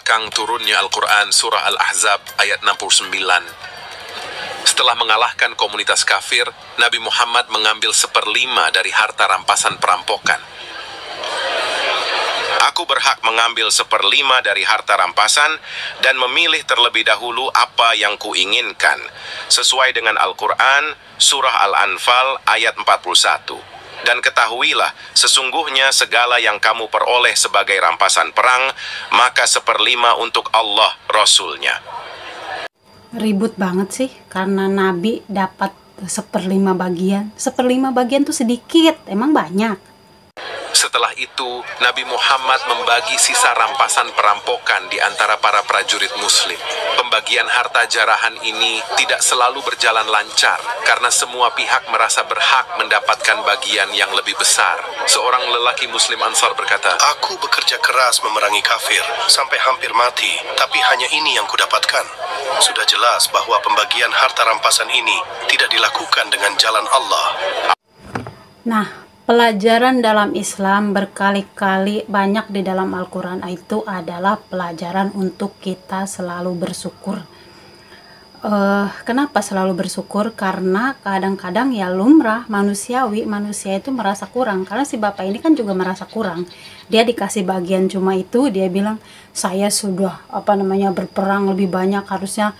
belakang turunnya Al-Quran surah Al-Ahzab ayat 69. Setelah mengalahkan komunitas kafir, Nabi Muhammad mengambil 1/5 dari harta rampasan perampokan. Aku berhak mengambil 1/5 dari harta rampasan dan memilih terlebih dahulu apa yang kuinginkan, sesuai dengan Al-Quran surah Al-Anfal ayat 41. Dan ketahuilah, sesungguhnya segala yang kamu peroleh sebagai rampasan perang, maka 1/5 untuk Allah Rasul-Nya. Ribut banget sih, karena Nabi dapat 1/5 bagian. 1/5 bagian tuh sedikit, emang banyak. Setelah itu, Nabi Muhammad membagi sisa rampasan perampokan di antara para prajurit muslim. Pembagian harta jarahan ini tidak selalu berjalan lancar, karena semua pihak merasa berhak mendapatkan bagian yang lebih besar. Seorang lelaki muslim Ansar berkata, "Aku bekerja keras memerangi kafir, sampai hampir mati, tapi hanya ini yang kudapatkan. Sudah jelas bahwa pembagian harta rampasan ini tidak dilakukan dengan jalan Allah." Nah, pelajaran dalam Islam berkali-kali banyak di dalam Al-Quran itu adalah pelajaran untuk kita selalu bersyukur. Kenapa selalu bersyukur? Karena kadang-kadang ya lumrah manusiawi, manusia itu merasa kurang. Karena si bapak ini kan juga merasa kurang. Dia dikasih bagian cuma itu, dia bilang saya sudah berperang lebih banyak, harusnya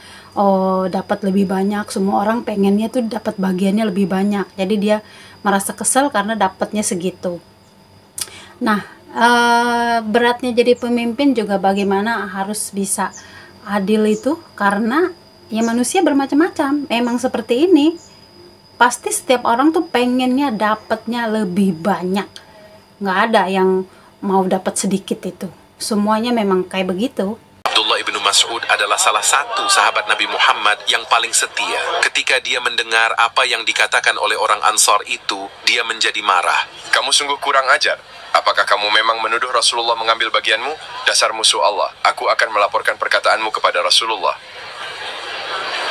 dapat lebih banyak. Semua orang pengennya tuh dapat bagiannya lebih banyak. Jadi dia merasa kesel karena dapatnya segitu. Nah, beratnya jadi pemimpin juga bagaimana harus bisa adil itu, karena ya manusia bermacam-macam. Memang seperti ini. Pasti setiap orang tuh pengennya dapatnya lebih banyak. Nggak ada yang mau dapat sedikit itu. Semuanya memang kayak begitu. Abdullah ibnu Mas'ud adalah salah satu sahabat Nabi Muhammad yang paling setia. Ketika dia mendengar apa yang dikatakan oleh orang Ansar itu, dia menjadi marah. "Kamu sungguh kurang ajar. Apakah kamu memang menuduh Rasulullah mengambil bagianmu? Dasar musuh Allah. Aku akan melaporkan perkataanmu kepada Rasulullah."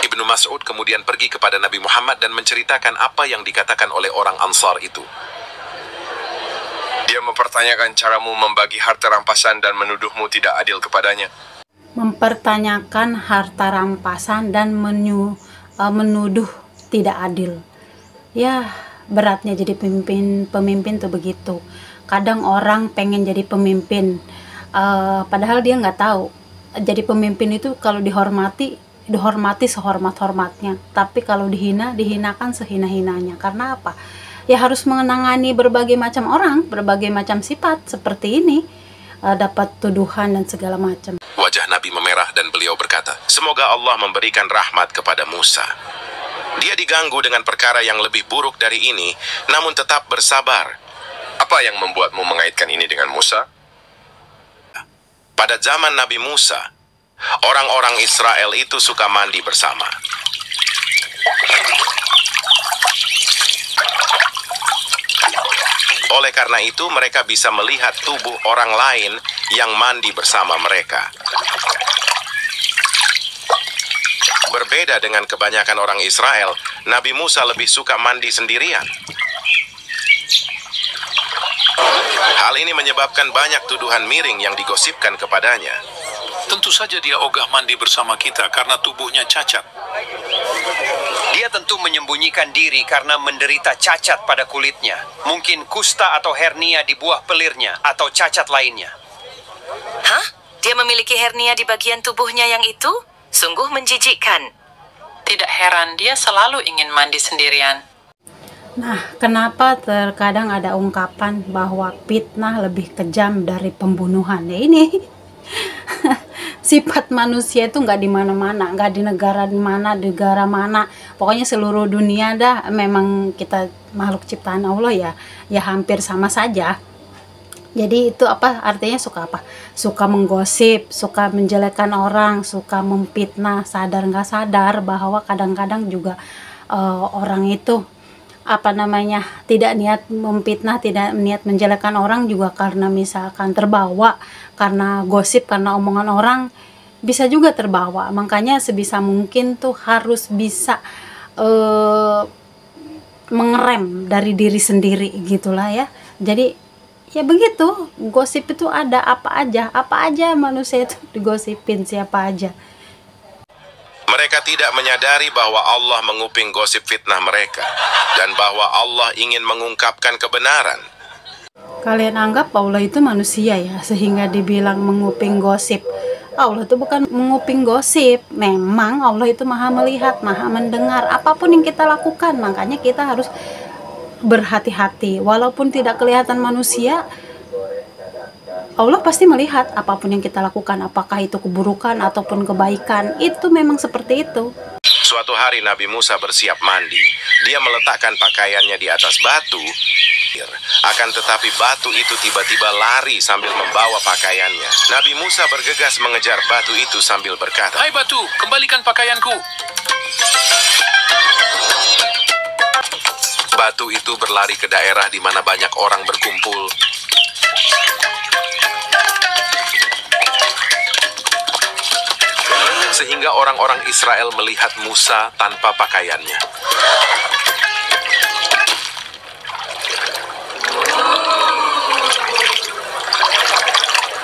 Ibnu Mas'ud kemudian pergi kepada Nabi Muhammad dan menceritakan apa yang dikatakan oleh orang Ansar itu. "Dia mempertanyakan caramu membagi harta rampasan dan menuduhmu tidak adil kepadanya." Mempertanyakan harta rampasan dan menuduh tidak adil. Ya, beratnya jadi pemimpin tuh begitu. Kadang orang pengen jadi pemimpin, padahal dia nggak tahu jadi pemimpin itu kalau dihormati sehormat-hormatnya, tapi kalau dihinakan sehina-hinanya. Karena apa? Ya harus menangani berbagai macam orang, berbagai macam sifat seperti ini, dapat tuduhan dan segala macam. Wajah Nabi memerah dan beliau berkata, "Semoga Allah memberikan rahmat kepada Musa. Dia diganggu dengan perkara yang lebih buruk dari ini, namun tetap bersabar." "Apa yang membuatmu mengaitkan ini dengan Musa?" Pada zaman Nabi Musa, orang-orang Israel itu suka mandi bersama. Oleh karena itu, mereka bisa melihat tubuh orang lain yang mandi bersama mereka. Berbeda dengan kebanyakan orang Israel, Nabi Musa lebih suka mandi sendirian. Hal ini menyebabkan banyak tuduhan miring yang digosipkan kepadanya. Tentu saja dia ogah mandi bersama kita karena tubuhnya cacat. Dia tentu menyembunyikan diri karena menderita cacat pada kulitnya. Mungkin kusta atau hernia di buah pelirnya atau cacat lainnya. Hah? Dia memiliki hernia di bagian tubuhnya yang itu? Sungguh menjijikkan. Tidak heran dia selalu ingin mandi sendirian. Nah, kenapa terkadang ada ungkapan bahwa fitnah lebih kejam dari pembunuhan? Ya ini sifat manusia itu nggak di mana-mana, nggak di negara mana, pokoknya seluruh dunia dah. Memang kita makhluk ciptaan Allah ya hampir sama saja. Jadi itu apa artinya? Suka menggosip, suka menjelekkan orang, suka memfitnah, sadar nggak sadar bahwa kadang-kadang juga orang itu tidak niat memfitnah, tidak niat menjelekkan orang juga karena misalkan terbawa karena gosip, karena omongan orang, bisa juga terbawa. Makanya sebisa mungkin tuh harus bisa mengerem dari diri sendiri gitulah ya. Jadi Ya begitu, gosip itu ada apa aja manusia itu digosipin siapa aja. Mereka tidak menyadari bahwa Allah menguping gosip fitnah mereka dan bahwa Allah ingin mengungkapkan kebenaran. Kalian anggap Allah itu manusia ya, sehingga dibilang menguping gosip. Allah itu bukan menguping gosip. Memang Allah itu maha melihat, maha mendengar apapun yang kita lakukan. Makanya kita harus berhati-hati. Walaupun tidak kelihatan manusia, Allah pasti melihat apapun yang kita lakukan. Apakah itu keburukan ataupun kebaikan. Itu memang seperti itu. Suatu hari Nabi Musa bersiap mandi. Dia meletakkan pakaiannya di atas batu. Akan tetapi batu itu tiba-tiba lari sambil membawa pakaiannya. Nabi Musa bergegas mengejar batu itu sambil berkata, Hai batu, kembalikan pakaianku. Batu itu berlari ke daerah di mana banyak orang berkumpul. Sehingga orang-orang Israel melihat Musa tanpa pakaiannya.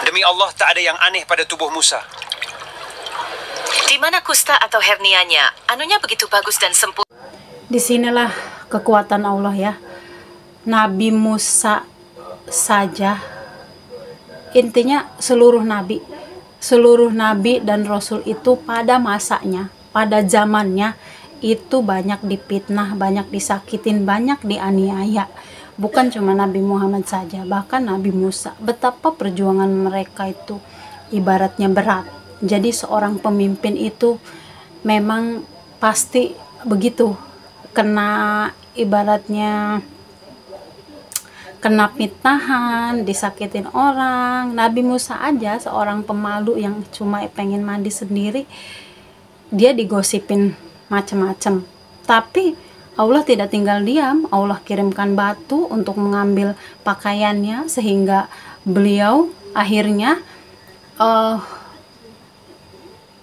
Demi Allah, tak ada yang aneh pada tubuh Musa. Di mana kusta atau hernianya? Anunya begitu bagus dan sempurna. Disinilah kekuatan Allah ya. Nabi Musa saja, intinya seluruh nabi dan rasul itu pada masanya, pada zamannya itu banyak dipitnah, banyak disakitin, banyak dianiaya. Bukan cuma Nabi Muhammad saja, bahkan Nabi Musa. Betapa perjuangan mereka itu ibaratnya berat. Jadi seorang pemimpin itu memang pasti begitu, kena ibaratnya kena fitnahan, disakitin orang. Nabi Musa aja seorang pemalu yang cuma pengen mandi sendiri, dia digosipin macam-macam. Tapi Allah tidak tinggal diam. Allah kirimkan batu untuk mengambil pakaiannya, sehingga beliau akhirnya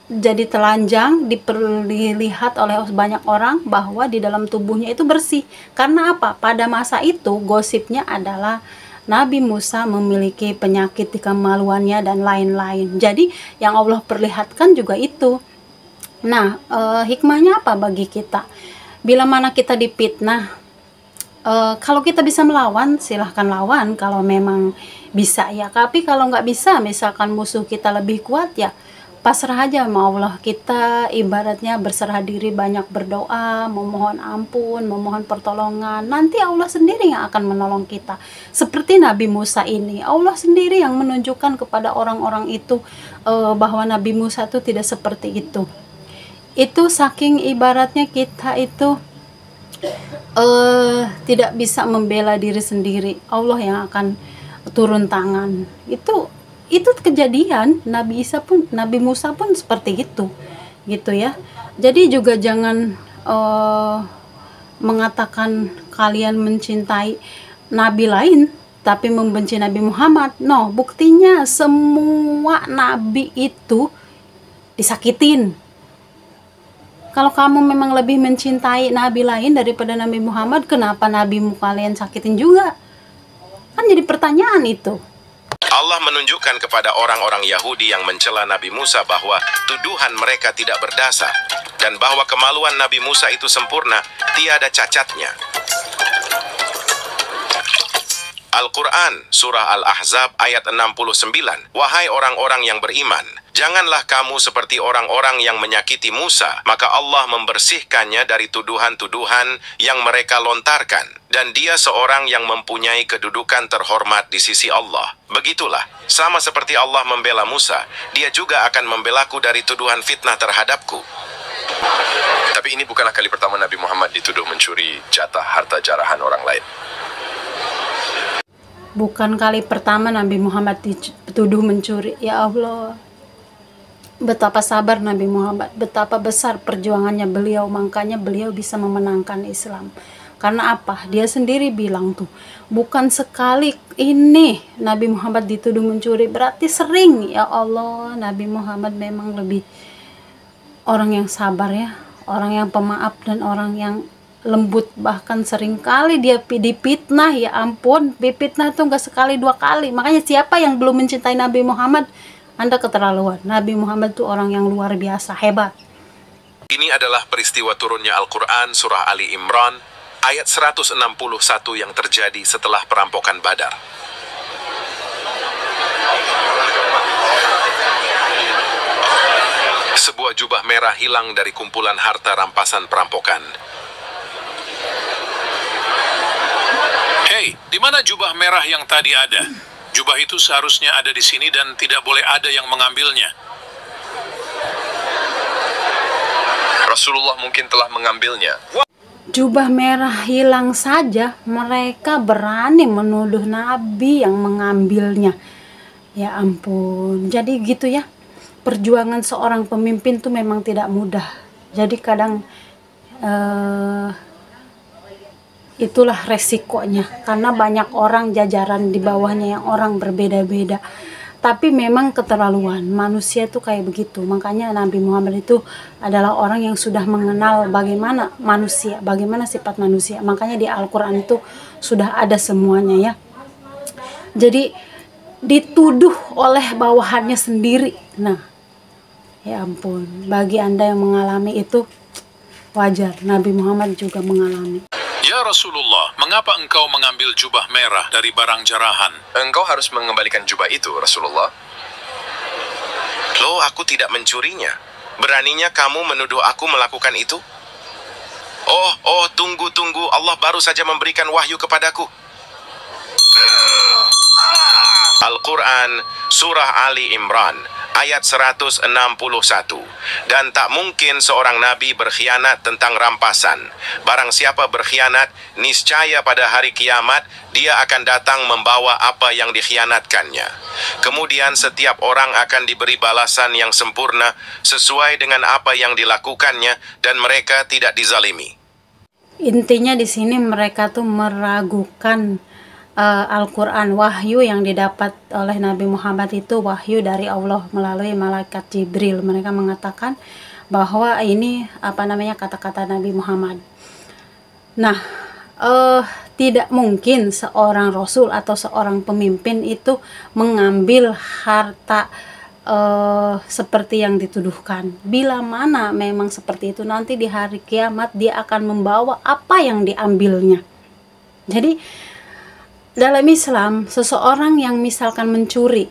jadi telanjang, diperlihat oleh banyak orang bahwa di dalam tubuhnya itu bersih. Karena apa? Pada masa itu gosipnya adalah Nabi Musa memiliki penyakit di kemaluannya dan lain-lain. Jadi yang Allah perlihatkan juga itu. Nah, hikmahnya apa bagi kita? Bila mana kita dipitnah, kalau kita bisa melawan, silahkan lawan kalau memang bisa ya. Tapi kalau nggak bisa, misalkan musuh kita lebih kuat ya, pasrah aja sama Allah. Kita ibaratnya berserah diri, banyak berdoa, memohon ampun, memohon pertolongan. Nanti Allah sendiri yang akan menolong kita. Seperti Nabi Musa ini, Allah sendiri yang menunjukkan kepada orang-orang itu bahwa Nabi Musa itu tidak seperti itu. Itu saking ibaratnya kita itu tidak bisa membela diri sendiri. Allah yang akan turun tangan. Itu kejadian. Nabi Musa pun seperti itu, gitu ya. Jadi juga jangan mengatakan kalian mencintai nabi lain tapi membenci Nabi Muhammad. No, buktinya semua nabi itu disakitin. Kalau kamu memang lebih mencintai nabi lain daripada Nabi Muhammad, kenapa nabimu kalian sakitin juga? Kan jadi pertanyaan itu. Allah menunjukkan kepada orang-orang Yahudi yang mencela Nabi Musa bahwa tuduhan mereka tidak berdasar dan bahwa kemaluan Nabi Musa itu sempurna, tiada cacatnya. Al-Quran, Surah Al-Ahzab ayat 69. Wahai orang-orang yang beriman, janganlah kamu seperti orang-orang yang menyakiti Musa, maka Allah membersihkannya dari tuduhan-tuduhan yang mereka lontarkan, dan dia seorang yang mempunyai kedudukan terhormat di sisi Allah. Begitulah, sama seperti Allah membela Musa, dia juga akan membelaku dari tuduhan fitnah terhadapku. Tapi ini bukanlah kali pertama Nabi Muhammad dituduh mencuri jatah harta jarahan orang lain. Bukan kali pertama Nabi Muhammad dituduh mencuri. Ya Allah, betapa sabar Nabi Muhammad, betapa besar perjuangannya beliau, makanya beliau bisa memenangkan Islam. Karena apa? Dia sendiri bilang tuh, bukan sekali ini Nabi Muhammad dituduh mencuri, berarti sering. Ya Allah, Nabi Muhammad memang lebih orang yang sabar ya, orang yang pemaaf dan orang yang lembut, bahkan seringkali dia dipitnah. Ya ampun, dipitnah tuh nggak sekali dua kali. Makanya siapa yang belum mencintai Nabi Muhammad, Anda keterlaluan. Nabi Muhammad tuh orang yang luar biasa, hebat. Ini adalah peristiwa turunnya Al-Quran surah Ali Imran ayat 161 yang terjadi setelah perampokan Badar. Sebuah jubah merah hilang dari kumpulan harta rampasan perampokan. Hei, di mana jubah merah yang tadi ada? Jubah itu seharusnya ada di sini dan tidak boleh ada yang mengambilnya. Rasulullah mungkin telah mengambilnya. Jubah merah hilang saja, mereka berani menuduh Nabi yang mengambilnya. Ya ampun, jadi gitu ya. Perjuangan seorang pemimpin tuh memang tidak mudah. Jadi kadang itulah resikonya, karena banyak orang jajaran di bawahnya yang orang berbeda-beda. Tapi memang keterlaluan, manusia tuh kayak begitu. Makanya Nabi Muhammad itu adalah orang yang sudah mengenal bagaimana manusia, bagaimana sifat manusia. Makanya di Al-Quran itu sudah ada semuanya ya. Jadi dituduh oleh bawahannya sendiri. Nah, ya ampun, bagi Anda yang mengalami itu wajar, Nabi Muhammad juga mengalami. Ya Rasulullah, mengapa engkau mengambil jubah merah dari barang jarahan? Engkau harus mengembalikan jubah itu, Rasulullah. Loh, aku tidak mencurinya. Beraninya kamu menuduh aku melakukan itu? Tunggu. Allah baru saja memberikan wahyu kepadaku. Al-Quran surah Ali Imran ayat 161. Dan tak mungkin seorang nabi berkhianat tentang rampasan. Barang siapa berkhianat, niscaya pada hari kiamat dia akan datang membawa apa yang dikhianatkannya. Kemudian setiap orang akan diberi balasan yang sempurna sesuai dengan apa yang dilakukannya dan mereka tidak dizalimi. Intinya di sini mereka tuh meragukan Al-Quran, wahyu yang didapat oleh Nabi Muhammad itu wahyu dari Allah melalui malaikat Jibril. Mereka mengatakan bahwa ini kata-kata Nabi Muhammad. Nah, tidak mungkin seorang rasul atau seorang pemimpin itu mengambil harta seperti yang dituduhkan. Bila mana memang seperti itu, nanti di hari kiamat dia akan membawa apa yang diambilnya. Jadi dalam Islam, seseorang yang misalkan mencuri,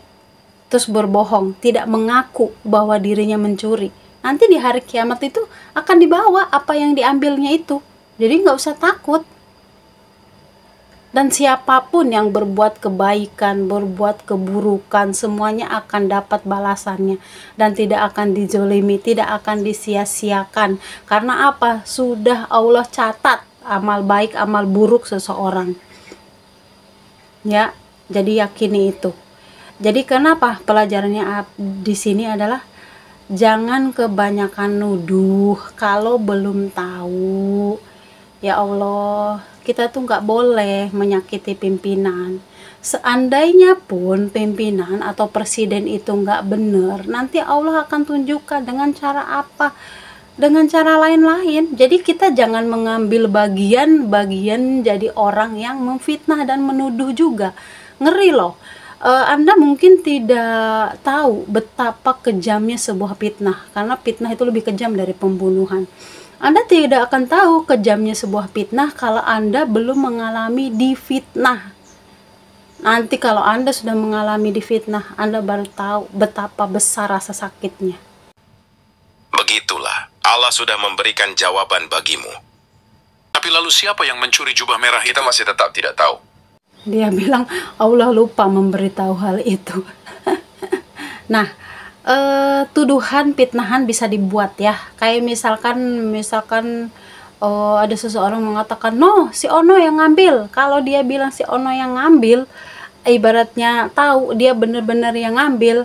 terus berbohong, tidak mengaku bahwa dirinya mencuri, nanti di hari kiamat itu akan dibawa apa yang diambilnya itu. Jadi nggak usah takut. Dan siapapun yang berbuat kebaikan, berbuat keburukan, semuanya akan dapat balasannya. Dan tidak akan dizolimi, tidak akan disia-siakan. Karena apa? Sudah Allah catat amal baik, amal buruk seseorang. Ya, jadi yakini itu. Jadi kenapa pelajarannya di sini adalah jangan kebanyakan nuduh kalau belum tahu. Ya Allah, kita tuh nggak boleh menyakiti pimpinan. Seandainya pun pimpinan atau presiden itu nggak benar, nanti Allah akan tunjukkan dengan cara apa? Dengan cara lain-lain. Jadi kita jangan mengambil bagian jadi orang yang memfitnah dan menuduh juga. Ngeri loh. Anda mungkin tidak tahu betapa kejamnya sebuah fitnah, karena fitnah itu lebih kejam dari pembunuhan. Anda tidak akan tahu kejamnya sebuah fitnah kalau Anda belum mengalami difitnah. Nanti kalau Anda sudah mengalami difitnah, Anda baru tahu betapa besar rasa sakitnya. Begitulah, Allah sudah memberikan jawaban bagimu. Tapi lalu siapa yang mencuri jubah merah itu? Kita masih tetap tidak tahu. Dia bilang Allah lupa memberitahu hal itu. Nah, tuduhan fitnahan bisa dibuat ya. Kayak misalkan ada seseorang mengatakan, no, si Ono yang ngambil. Kalau dia bilang si Ono yang ngambil, ibaratnya tahu dia benar-benar yang ngambil,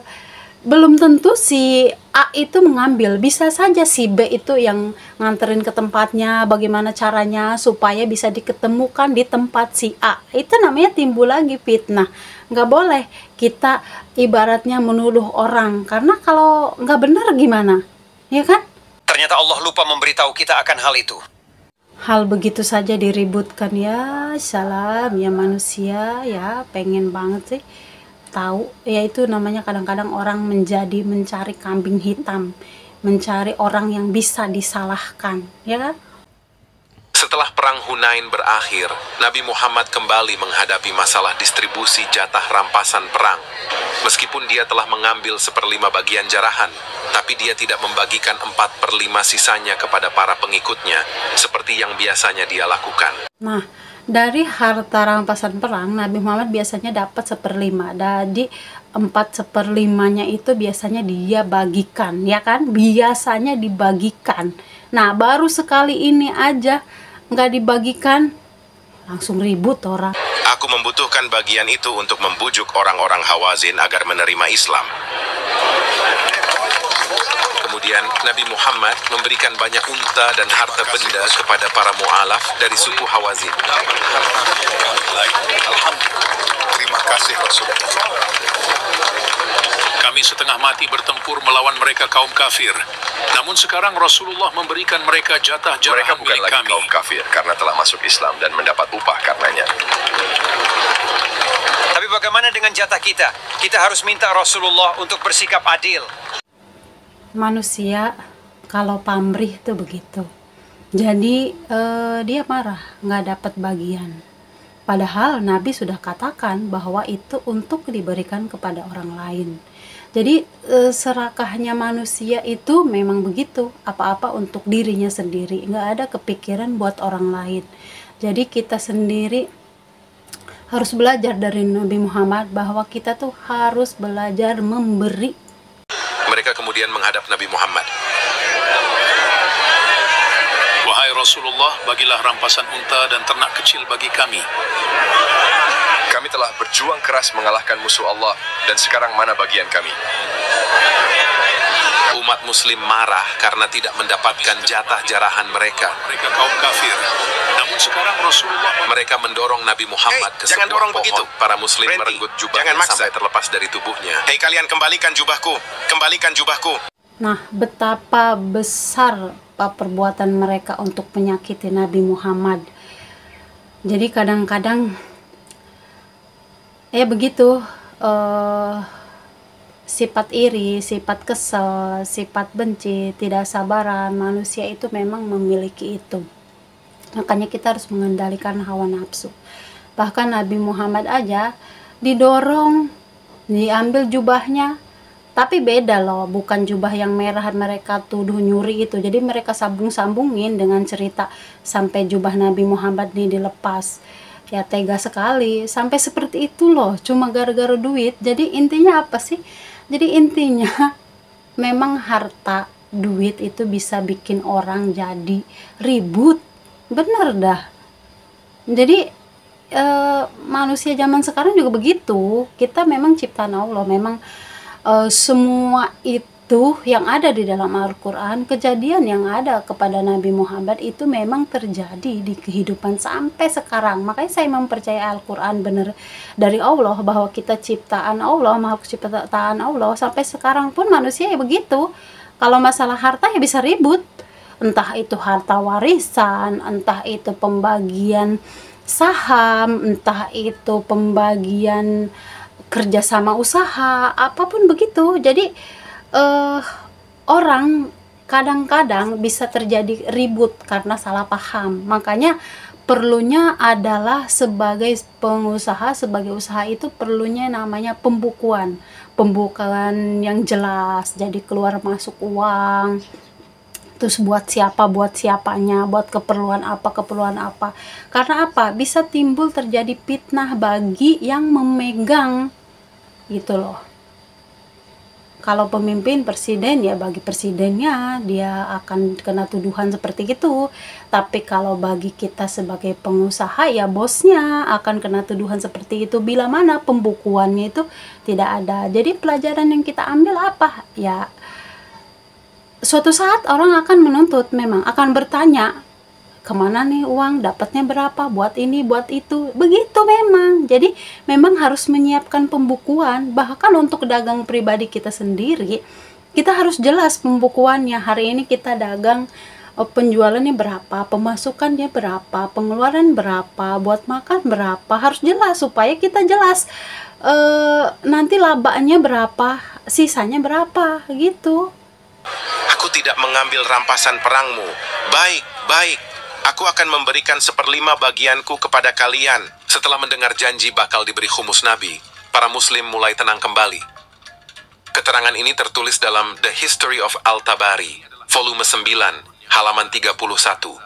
belum tentu si A itu mengambil. Bisa saja si B itu yang nganterin ke tempatnya, bagaimana caranya supaya bisa diketemukan di tempat si A. Itu namanya timbul lagi fitnah. Nggak boleh kita ibaratnya menuduh orang, karena kalau nggak benar gimana, ya kan? Ternyata Allah lupa memberitahu kita akan hal itu. hal begitu saja diributkan. Ya salam ya manusia ya, pengen banget sih tahu ya, itu namanya kadang-kadang orang mencari kambing hitam, mencari orang yang bisa disalahkan, ya kan? Setelah perang Hunain berakhir, Nabi Muhammad kembali menghadapi masalah distribusi jatah rampasan perang. Meskipun dia telah mengambil 1/5 bagian jarahan, tapi dia tidak membagikan 4/5 sisanya kepada para pengikutnya, seperti yang biasanya dia lakukan. Nah, dari harta rampasan perang, Nabi Muhammad biasanya dapat 1/5. Jadi 4/5-nya itu biasanya dia bagikan, ya kan? Biasanya dibagikan. Nah, baru sekali ini aja nggak dibagikan, langsung ribut orang. Aku membutuhkan bagian itu untuk membujuk orang-orang Hawazin agar menerima Islam. Kemudian Nabi Muhammad memberikan banyak unta dan harta benda kepada para mu'alaf dari suku Hawazin. Terima kasih Rasulullah. Kami setengah mati bertempur melawan mereka kaum kafir. Namun sekarang Rasulullah memberikan mereka jatah Mereka jarahan bukan milik lagi kami. kaum kafir karena telah masuk Islam dan mendapat upah karenanya. Tapi bagaimana dengan jatah kita? Kita harus minta Rasulullah untuk bersikap adil. Manusia kalau pamrih tuh begitu. Jadi dia marah nggak dapat bagian. Padahal Nabi sudah katakan bahwa itu untuk diberikan kepada orang lain. Jadi serakahnya manusia itu memang begitu, apa-apa untuk dirinya sendiri, nggak ada kepikiran buat orang lain. Jadi kita sendiri harus belajar dari Nabi Muhammad bahwa kita tuh harus belajar memberi. Mereka kemudian menghadap Nabi Muhammad. Wahai Rasulullah, bagilah rampasan unta dan ternak kecil bagi kami. Kami telah berjuang keras mengalahkan musuh Allah dan sekarang mana bagian kami? Umat muslim marah karena tidak mendapatkan jatah jarahan mereka. Mereka kaum kafir. Namun sekarang Rasulullah Mereka mendorong Nabi Muhammad ke jangan sebuah dorong pohon. begitu. Para muslim Berhenti. merenggut jubahnya Jangan maksa. sampai terlepas dari tubuhnya. Hei kalian, kembalikan jubahku. Kembalikan jubahku. Nah, betapa besar perbuatan mereka untuk menyakiti Nabi Muhammad. Jadi kadang-kadang ya begitu, sifat iri, sifat kesel, sifat benci, tidak sabaran, manusia itu memang memiliki itu. Makanya kita harus mengendalikan hawa nafsu. Bahkan Nabi Muhammad aja didorong, diambil jubahnya, tapi beda loh, bukan jubah yang merah mereka tuduh nyuri itu. Jadi mereka sambung-sambungin dengan cerita sampai jubah Nabi Muhammad ini dilepas. Ya tega sekali, sampai seperti itu loh, cuma gara-gara duit. Jadi intinya apa sih? Jadi intinya memang harta, duit itu bisa bikin orang jadi ribut. Bener dah. Jadi manusia zaman sekarang juga begitu. Kita memang ciptaan Allah, memang semua itu yang ada di dalam Al-Quran, kejadian yang ada kepada Nabi Muhammad itu memang terjadi di kehidupan sampai sekarang. Makanya saya mempercayai Al-Quran benar dari Allah, bahwa kita ciptaan Allah, makhluk ciptaan Allah. Sampai sekarang pun manusia ya begitu. Kalau masalah harta ya bisa ribut, entah itu harta warisan, entah itu pembagian saham, entah itu pembagian kerjasama usaha, apapun begitu. Jadi orang kadang-kadang bisa terjadi ribut karena salah paham. Makanya perlunya adalah sebagai pengusaha, sebagai usaha itu perlunya namanya pembukuan yang jelas. Jadi keluar masuk uang, terus buat siapanya, buat keperluan apa. Karena apa? Bisa timbul terjadi fitnah bagi yang memegang gitu loh. Kalau pemimpin presiden ya bagi presidennya dia akan kena tuduhan seperti itu. Tapi kalau bagi kita sebagai pengusaha ya bosnya akan kena tuduhan seperti itu. Bila mana pembukuannya itu tidak ada. Jadi pelajaran yang kita ambil apa? Ya suatu saat orang akan menuntut, memang akan bertanya, kemana nih uang, dapatnya berapa, buat ini, buat itu, begitu memang. Jadi memang harus menyiapkan pembukuan. Bahkan untuk dagang pribadi kita sendiri, kita harus jelas pembukuannya. Hari ini kita dagang penjualannya berapa, pemasukannya berapa, pengeluaran berapa, buat makan berapa, harus jelas supaya kita jelas nanti labanya berapa, sisanya berapa gitu. Aku tidak mengambil rampasan perangmu. Baik, baik. Aku akan memberikan 1/5 bagianku kepada kalian. Setelah mendengar janji bakal diberi khumus Nabi, para muslim mulai tenang kembali. Keterangan ini tertulis dalam The History of Al-Tabari, volume 9, halaman 31.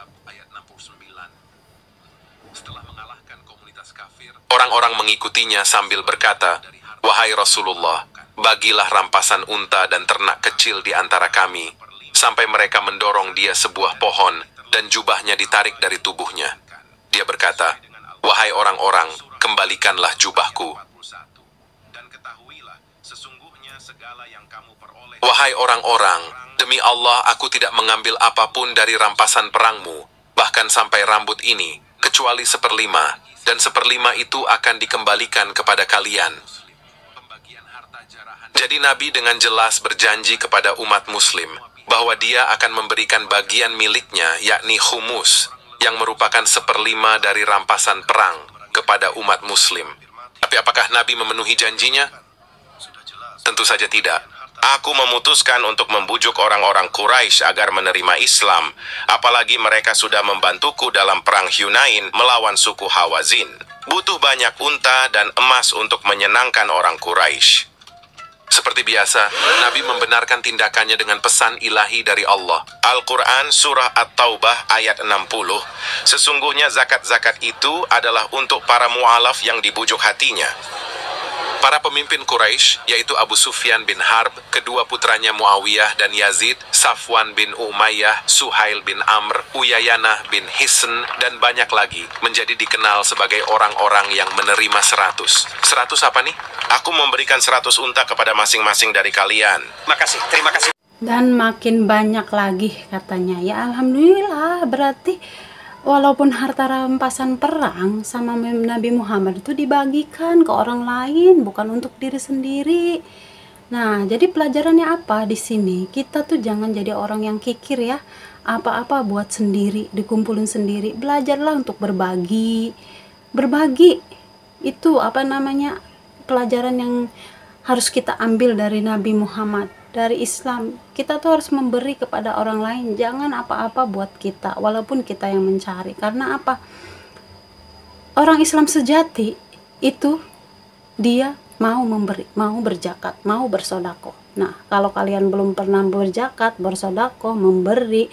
Orang-orang mengikutinya sambil berkata, "Wahai Rasulullah, bagilah rampasan unta dan ternak kecil di antara kami," sampai mereka mendorong dia sebuah pohon dan jubahnya ditarik dari tubuhnya. Dia berkata, "Wahai orang-orang, kembalikanlah jubahku." Wahai orang-orang, demi Allah aku tidak mengambil apapun dari rampasan perangmu, bahkan sampai rambut ini, kecuali 1/5, dan 1/5 itu akan dikembalikan kepada kalian. Jadi Nabi dengan jelas berjanji kepada umat muslim bahwa dia akan memberikan bagian miliknya, yakni khumus, yang merupakan 1/5 dari rampasan perang kepada umat muslim. Tapi apakah Nabi memenuhi janjinya? Tentu saja tidak. Aku memutuskan untuk membujuk orang-orang Quraisy agar menerima Islam, apalagi mereka sudah membantuku dalam perang Hunain melawan suku Hawazin. Butuh banyak unta dan emas untuk menyenangkan orang Quraisy. Seperti biasa, Nabi membenarkan tindakannya dengan pesan ilahi dari Allah. Al-Quran Surah At-Taubah ayat 60, sesungguhnya zakat-zakat itu adalah untuk para mu'alaf yang dibujuk hatinya. Para pemimpin Quraisy, yaitu Abu Sufyan bin Harb, kedua putranya Muawiyah dan Yazid, Safwan bin Umayyah, Suhail bin Amr, Uyayanah bin Hisn, dan banyak lagi, menjadi dikenal sebagai orang-orang yang menerima 100. 100 apa nih? Aku memberikan 100 unta kepada masing-masing dari kalian. Makasih, terima kasih. Dan makin banyak lagi katanya. Ya alhamdulillah, berarti walaupun harta rampasan perang sama Nabi Muhammad itu dibagikan ke orang lain, bukan untuk diri sendiri. Nah, jadi pelajarannya apa di sini? Kita tuh jangan jadi orang yang kikir ya. Apa-apa buat sendiri, dikumpulin sendiri. Belajarlah untuk berbagi. Berbagi itu pelajaran yang harus kita ambil dari Nabi Muhammad, dari Islam. Kita tuh harus memberi kepada orang lain, jangan apa-apa buat kita, walaupun kita yang mencari. Karena apa? Orang Islam sejati itu dia mau memberi, mau berzakat, mau bersodako. Nah, kalau kalian belum pernah berzakat, bersodako, memberi,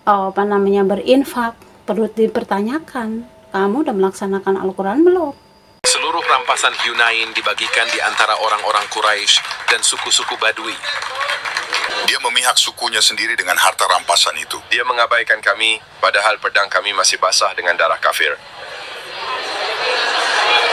berinfak, perlu dipertanyakan, kamu udah melaksanakan Al-Quran belum? Seluruh rampasan Hunain dibagikan di antara orang-orang Quraisy dan suku-suku Badui. Dia memihak sukunya sendiri dengan harta rampasan itu. Dia mengabaikan kami, padahal pedang kami masih basah dengan darah kafir.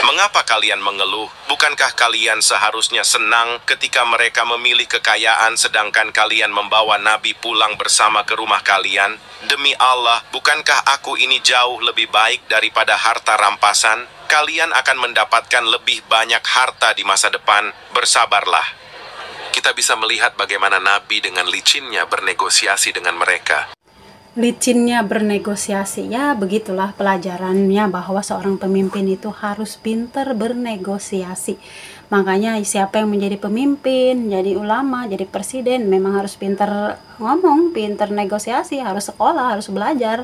Mengapa kalian mengeluh? Bukankah kalian seharusnya senang ketika mereka memilih kekayaan sedangkan kalian membawa Nabi pulang bersama ke rumah kalian? Demi Allah, bukankah aku ini jauh lebih baik daripada harta rampasan? Kalian akan mendapatkan lebih banyak harta di masa depan. Bersabarlah. Kita bisa melihat bagaimana Nabi dengan licinnya bernegosiasi dengan mereka. Licinnya bernegosiasi, ya begitulah pelajarannya bahwa seorang pemimpin itu harus pintar bernegosiasi. Makanya siapa yang menjadi pemimpin, jadi ulama, jadi presiden, memang harus pintar ngomong, pintar negosiasi, harus sekolah, harus belajar,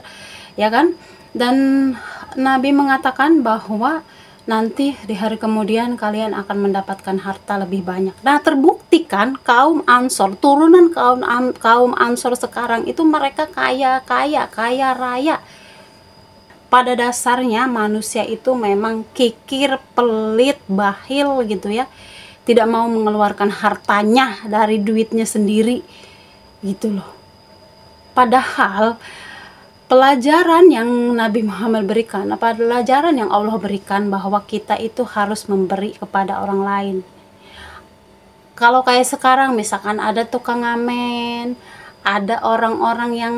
ya kan? Dan Nabi mengatakan bahwa nanti di hari kemudian kalian akan mendapatkan harta lebih banyak. Nah, terbukti kan kaum Ansor, turunan kaum Ansor sekarang itu mereka kaya raya. Pada dasarnya manusia itu memang kikir, pelit, bakhil gitu ya. Tidak mau mengeluarkan hartanya dari duitnya sendiri gitu loh. Padahal pelajaran yang Nabi Muhammad berikan, pelajaran yang Allah berikan bahwa kita itu harus memberi kepada orang lain. Kalau kayak sekarang misalkan ada tukang ngamen, ada orang-orang yang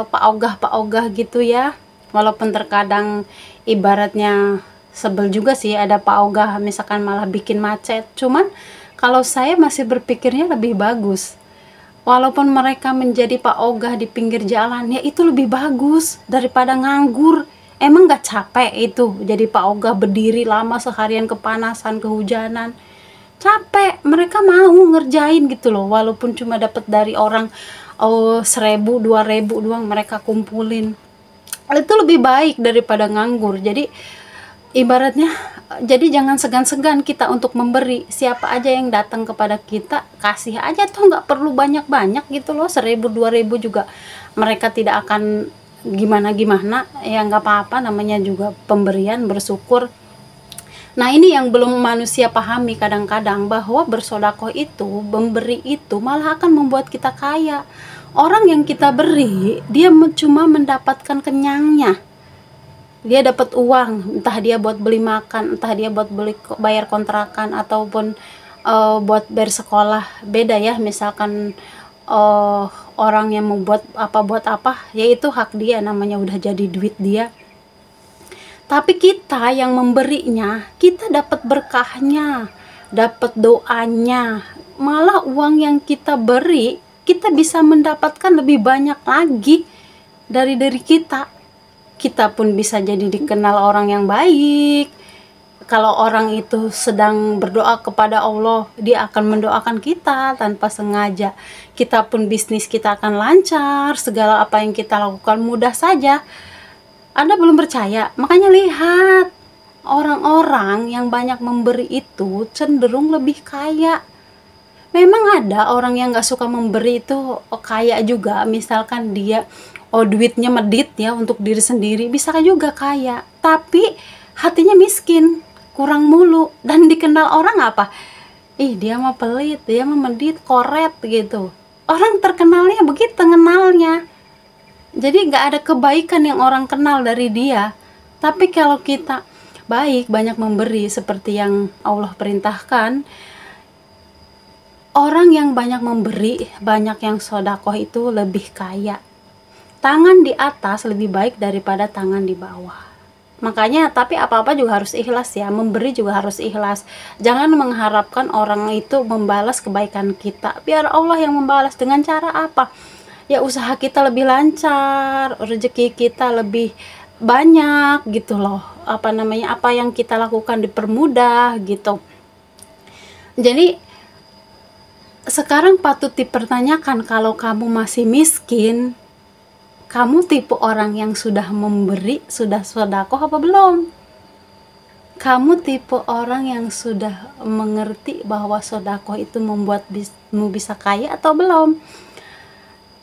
pak ogah gitu ya, walaupun terkadang ibaratnya sebel juga sih ada pak ogah misalkan malah bikin macet. Cuman kalau saya masih berpikirnya lebih bagus, walaupun mereka menjadi Pak Ogah di pinggir jalan, ya itu lebih bagus daripada nganggur. Emang gak capek itu jadi Pak Ogah berdiri lama seharian kepanasan, kehujanan? Capek, mereka mau ngerjain gitu loh, walaupun cuma dapat dari orang 1.000, 2.000 doang mereka kumpulin. Itu lebih baik daripada nganggur. Jadi ibaratnya, jadi jangan segan-segan kita untuk memberi. Siapa aja yang datang kepada kita, kasih aja tuh, nggak perlu banyak-banyak gitu loh. 1.000, 2.000 juga mereka tidak akan gimana-gimana, ya nggak apa-apa, namanya juga pemberian, bersyukur. Nah ini yang belum manusia pahami kadang-kadang, bahwa bersodakoh itu, memberi itu malah akan membuat kita kaya. Orang yang kita beri, dia cuma mendapatkan kenyangnya. Dia dapat uang, entah dia buat beli makan, entah dia buat bayar kontrakan, ataupun buat bayar sekolah. Beda ya, misalkan orang yang mau buat apa, yaitu hak dia, namanya udah jadi duit dia. Tapi kita yang memberinya, kita dapat berkahnya, dapat doanya. Malah uang yang kita beri, kita bisa mendapatkan lebih banyak lagi dari kita. Kita pun bisa jadi dikenal orang yang baik. Kalau orang itu sedang berdoa kepada Allah, dia akan mendoakan kita tanpa sengaja. Kita pun bisnis kita akan lancar, segala apa yang kita lakukan mudah saja. Anda belum percaya? Makanya lihat, orang-orang yang banyak memberi itu cenderung lebih kaya. Memang ada orang yang gak suka memberi itu kaya juga. Misalkan dia duitnya medit ya untuk diri sendiri, bisa juga kaya. Tapi hatinya miskin, kurang mulu. Dan dikenal orang apa? Ih, dia mah pelit, dia mah medit, koret gitu. Orang terkenalnya begitu kenalnya. Jadi gak ada kebaikan yang orang kenal dari dia. Tapi kalau kita baik, banyak memberi seperti yang Allah perintahkan, orang yang banyak memberi, banyak yang sodakoh itu lebih kaya. Tangan di atas lebih baik daripada tangan di bawah. Makanya, tapi apa-apa juga harus ikhlas ya. Memberi juga harus ikhlas. Jangan mengharapkan orang itu membalas kebaikan kita. Biar Allah yang membalas. Dengan cara apa? Ya usaha kita lebih lancar, rezeki kita lebih banyak gitu loh. Apa yang kita lakukan dipermudah gitu. Jadi sekarang patut dipertanyakan, kalau kamu masih miskin, kamu tipe orang yang sudah memberi, sudah sedekah apa belum? Kamu tipe orang yang sudah mengerti bahwa sedekah itu membuatmu bisa kaya atau belum?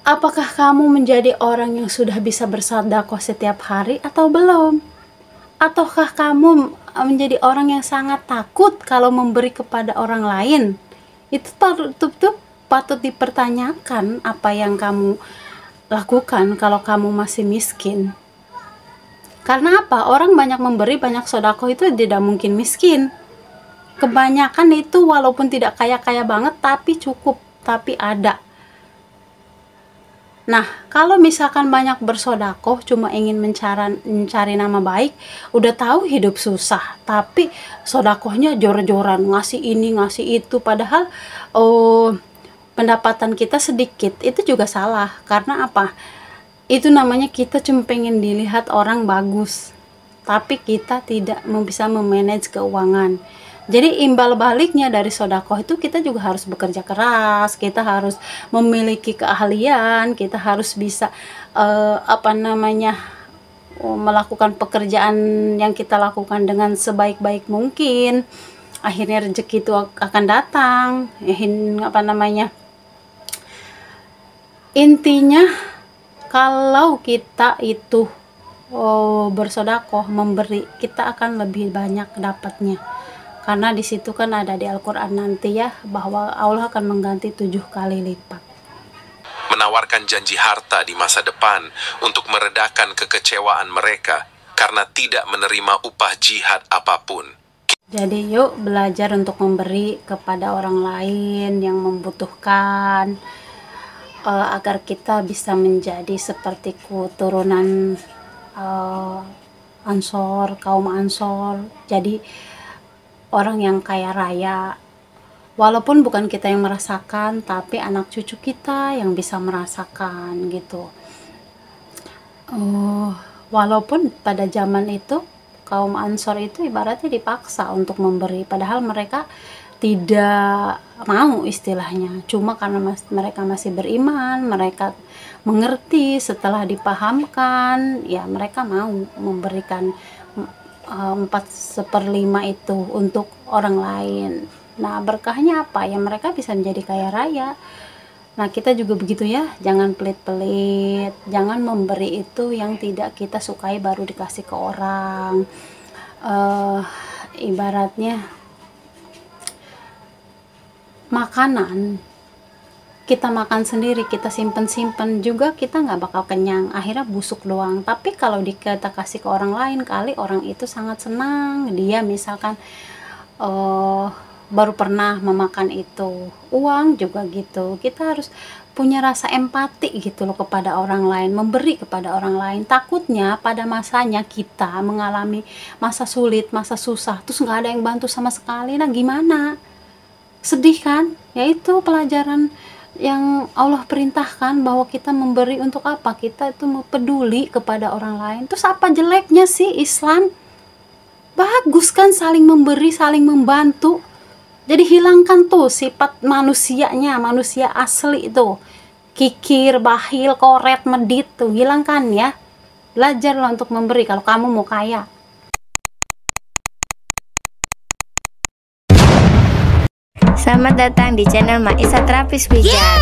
Apakah kamu menjadi orang yang sudah bisa bersedekah setiap hari atau belum? Ataukah kamu menjadi orang yang sangat takut kalau memberi kepada orang lain? Itu patut dipertanyakan apa yang kamu lakukan kalau kamu masih miskin. Karena apa? Orang banyak memberi, banyak sedekah itu tidak mungkin miskin. Kebanyakan itu walaupun tidak kaya-kaya banget, tapi cukup, tapi ada. Nah, kalau misalkan banyak bersedekah cuma ingin mencari nama baik, udah tahu hidup susah, tapi sedekahnya jor-joran, ngasih ini, ngasih itu, padahal pendapatan kita sedikit, itu juga salah. Karena apa? Itu namanya kita cuma pengen dilihat orang bagus, tapi kita tidak bisa memanage keuangan. Jadi imbal baliknya dari sedekah itu kita juga harus bekerja keras, kita harus memiliki keahlian, kita harus bisa melakukan pekerjaan yang kita lakukan dengan sebaik-baik mungkin. Akhirnya rezeki itu akan datang. Intinya kalau kita itu bersedekah, memberi, kita akan lebih banyak dapatnya. Karena di situ kan ada di Al-Quran nanti ya, bahwa Allah akan mengganti 7 kali lipat. Menawarkan janji harta di masa depan untuk meredakan kekecewaan mereka karena tidak menerima upah jihad apapun. Jadi yuk belajar untuk memberi kepada orang lain yang membutuhkan, agar kita bisa menjadi seperti keturunan kaum Ansor. Jadi orang yang kaya raya, walaupun bukan kita yang merasakan, tapi anak cucu kita yang bisa merasakan gitu. Walaupun pada zaman itu kaum Ansor itu ibaratnya dipaksa untuk memberi, padahal mereka tidak mau istilahnya, cuma karena mereka masih beriman, mereka mengerti, setelah dipahamkan ya mereka mau memberikan 4/5 itu untuk orang lain. Nah berkahnya apa ya, mereka bisa menjadi kaya raya. Nah kita juga begitu ya, jangan pelit-pelit, jangan memberi itu yang tidak kita sukai baru dikasih ke orang. Ibaratnya makanan kita makan sendiri, kita simpen juga, kita nggak bakal kenyang, akhirnya busuk doang. Tapi kalau kita kasih ke orang lain, kali orang itu sangat senang, dia misalkan baru pernah memakan itu. Uang juga gitu, kita harus punya rasa empati gitu loh kepada orang lain, memberi kepada orang lain. Takutnya pada masanya kita mengalami masa sulit, masa susah, terus nggak ada yang bantu sama sekali, nah gimana? Sedih kan? Yaitu pelajaran yang Allah perintahkan, bahwa kita memberi untuk apa? Kita itu peduli kepada orang lain. Terus apa jeleknya sih Islam? Bagus kan saling memberi, saling membantu. Jadi hilangkan tuh sifat manusianya, manusia asli itu, kikir, bahil, koret, medit tuh, hilangkan ya. Belajarlah untuk memberi kalau kamu mau kaya. Selamat datang di channel Maisa Terapis Pijat.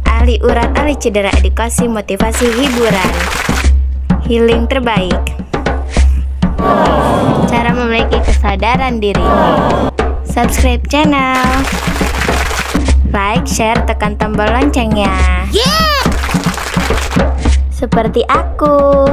Ahli urat, ahli cedera, edukasi, motivasi, hiburan, healing terbaik, cara memiliki kesadaran diri. Subscribe channel, like, share, tekan tombol loncengnya. Seperti aku.